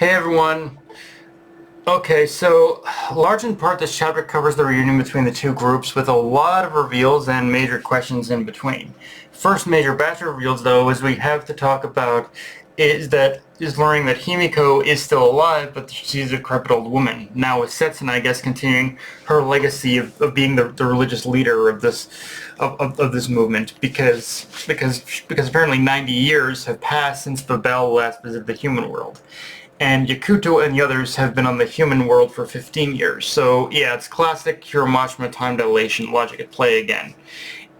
Hey everyone. Okay, so large in part this chapter covers the reunion between the two groups with a lot of reveals and major questions in between. First major batch of reveals though is we have to talk about is learning that Himiko is still alive, but she's a decrepit old woman. Now with Setsuna, I guess, continuing her legacy of being the religious leader of this movement because apparently 90 years have passed since the Bell last visited the human world. And Yakuto and the others have been on the human world for 15 years. So yeah, it's classic Hiroshima time dilation logic at play again.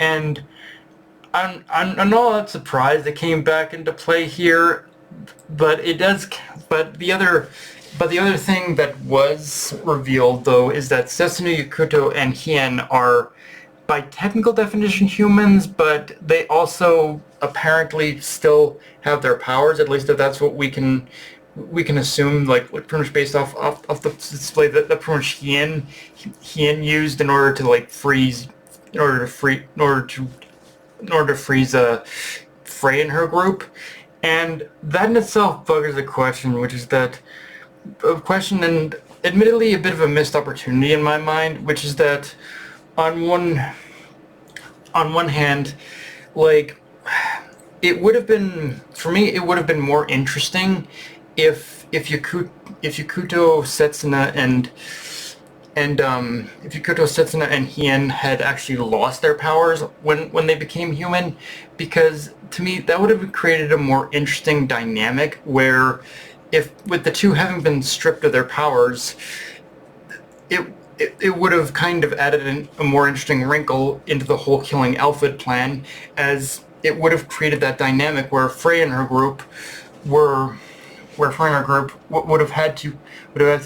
And I'm not that surprised it came back into play here, but it does. But the other thing that was revealed though is that Setsuna, Yakuto, and Hien are, by technical definition, humans, but they also apparently still have their powers. At least if that's what we can assume, like pretty much based off the display that pretty much Hien used in order to like freeze, in order to freeze Frey and her group. And that in itself buggers a question, which is that a question and admittedly a bit of a missed opportunity in my mind, which is that on one hand, like, it would have been, for me, it would have been more interesting if Yakuto, Setsuna, and Hien had actually lost their powers when they became human, because to me that would have created a more interesting dynamic where, if with the two having been stripped of their powers, it would have kind of added a more interesting wrinkle into the whole killing Alfred plan, as it would have created that dynamic where Frey and her group were where Frey and her group would have had to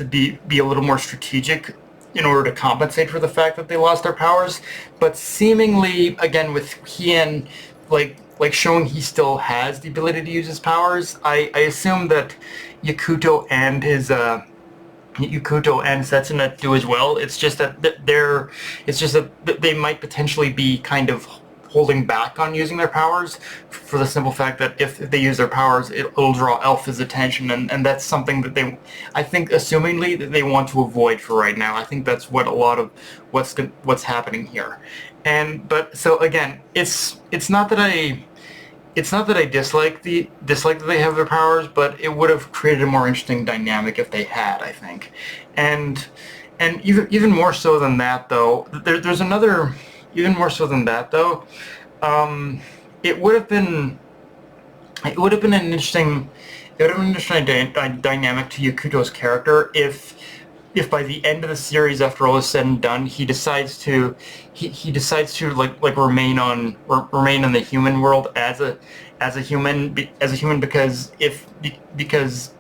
be a little more strategic in order to compensate for the fact that they lost their powers. But seemingly, again, with Hien, like showing he still has the ability to use his powers, I assume that Yakuto and Setsuna do as well. It's just that they might potentially be kind of holding back on using their powers for the simple fact that if they use their powers, it'll draw Alpha's attention, and that's something that I think, assumingly, that they want to avoid for right now. I think that's what a lot of what's happening here. But so again, it's not that I dislike that they have their powers, but it would have created a more interesting dynamic if they had, I think. And even more so than that though, there's another. Even more so than that, though, it would have been an interesting dynamic to Yakuto's character if by the end of the series, after all is said and done, he decides to like remain in the human world as a human because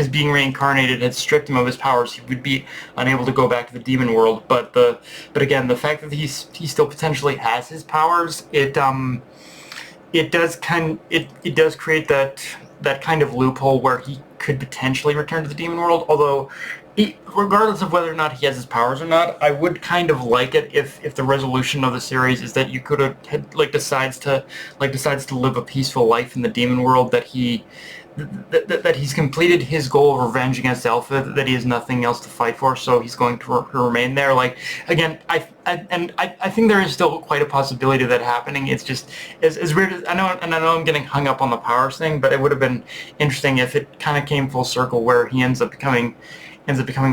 being reincarnated had stripped him of his powers. He would be unable to go back to the demon world. But again, the fact that he still potentially has his powers, it does create that kind of loophole where he could potentially return to the demon world. Although, regardless of whether or not he has his powers or not, I would kind of like it if the resolution of the series is that Yakuto decides to live a peaceful life in the demon world, that he's completed his goal of revenge against Alpha, that he has nothing else to fight for, so he's going to remain there. Like, again, I think there is still quite a possibility of that happening. It's just as weird as I know I'm getting hung up on the powers thing, but it would have been interesting if it kind of came full circle where he ends up becoming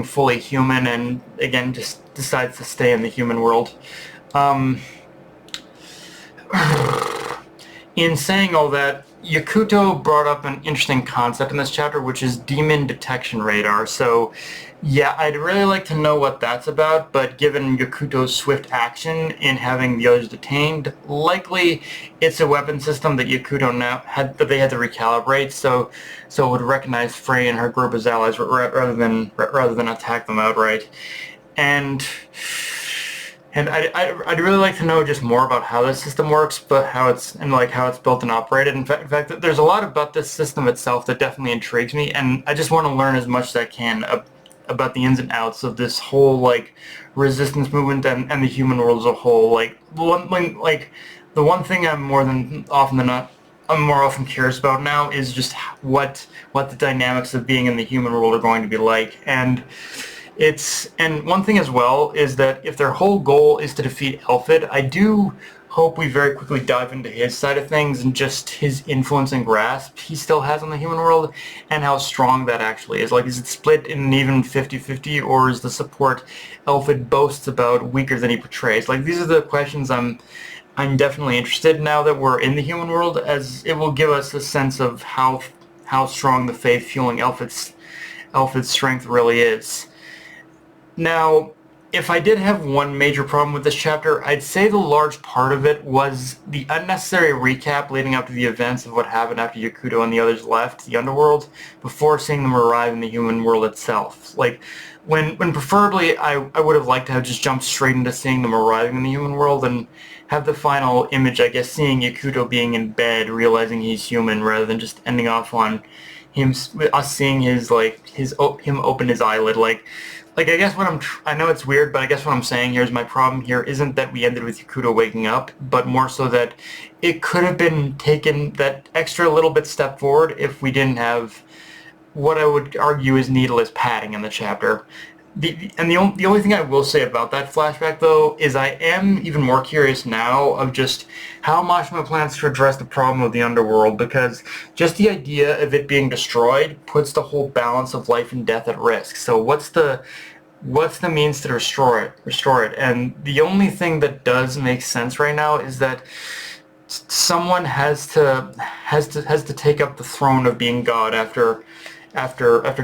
fully human and again just decides to stay in the human world. In saying all that, Yakuto brought up an interesting concept in this chapter, which is demon detection radar. So, yeah, I'd really like to know what that's about, but given Yakuto's swift action in having the others detained, likely it's a weapon system that Yakuto they had to recalibrate, so it would recognize Frey and her group as allies rather than attack them outright. And I'd really like to know just more about how this system works, but how it's built and operated. In fact, there's a lot about this system itself that definitely intrigues me, and I just want to learn as much as I can about the ins and outs of this whole resistance movement and the human world as a whole. The one thing I'm more than often than not I'm more often curious about now is just what the dynamics of being in the human world are going to be like. And one thing as well is that if their whole goal is to defeat Elfid, I do hope we very quickly dive into his side of things and just his influence and grasp he still has on the human world and how strong that actually is. Like, is it split in an even 50-50, or is the support Elfid boasts about weaker than he portrays? Like, these are the questions I'm definitely interested in now that we're in the human world, as it will give us a sense of how strong the faith fueling Elfid's strength really is. Now, if I did have one major problem with this chapter, I'd say the large part of it was the unnecessary recap leading up to the events of what happened after Yakuto and the others left the underworld before seeing them arrive in the human world itself. Like, when preferably I would have liked to have just jumped straight into seeing them arriving in the human world and have the final image, I guess, seeing Yakuto being in bed, realizing he's human, rather than just ending off on us seeing him open his eyelid. Like, I guess I know it's weird, but I guess what I'm saying here is my problem here isn't that we ended with Yakuto waking up, but more so that it could have been taken that extra little bit step forward if we didn't have what I would argue is needless padding in the chapter. The only thing I will say about that flashback, though, is I am even more curious now of just how Mashima plans to address the problem of the underworld, because just the idea of it being destroyed puts the whole balance of life and death at risk. So what's the means to restore it? And the only thing that does make sense right now is that someone has to take up the throne of being God after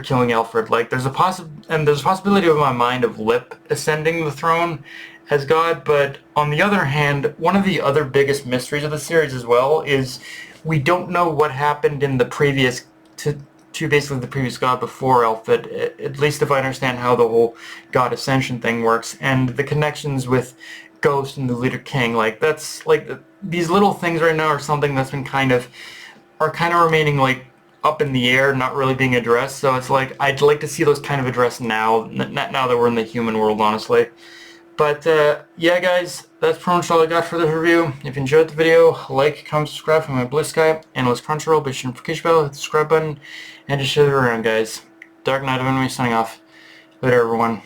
killing Alfred. Like, there's a possibility in my mind of Lip ascending the throne as God, but on the other hand, one of the other biggest mysteries of the series as well is we don't know what happened in the previous to basically the previous God before Alfred, at least if I understand how the whole God ascension thing works, and the connections with Ghost and the Leader King. Like, that's like these little things right now are something that's been kind of remaining like up in the air, not really being addressed. So it's like I'd like to see those kind of addressed now that we're in the human world, honestly. But yeah, guys, that's pretty much all I got for this review. If you enjoyed the video, like, comment, subscribe for my Blue Sky, Analyst Crunchyroll, be sure to notification bell, hit the subscribe button, and just share it around, guys. Dark Knight of Enemy signing off. Later, everyone.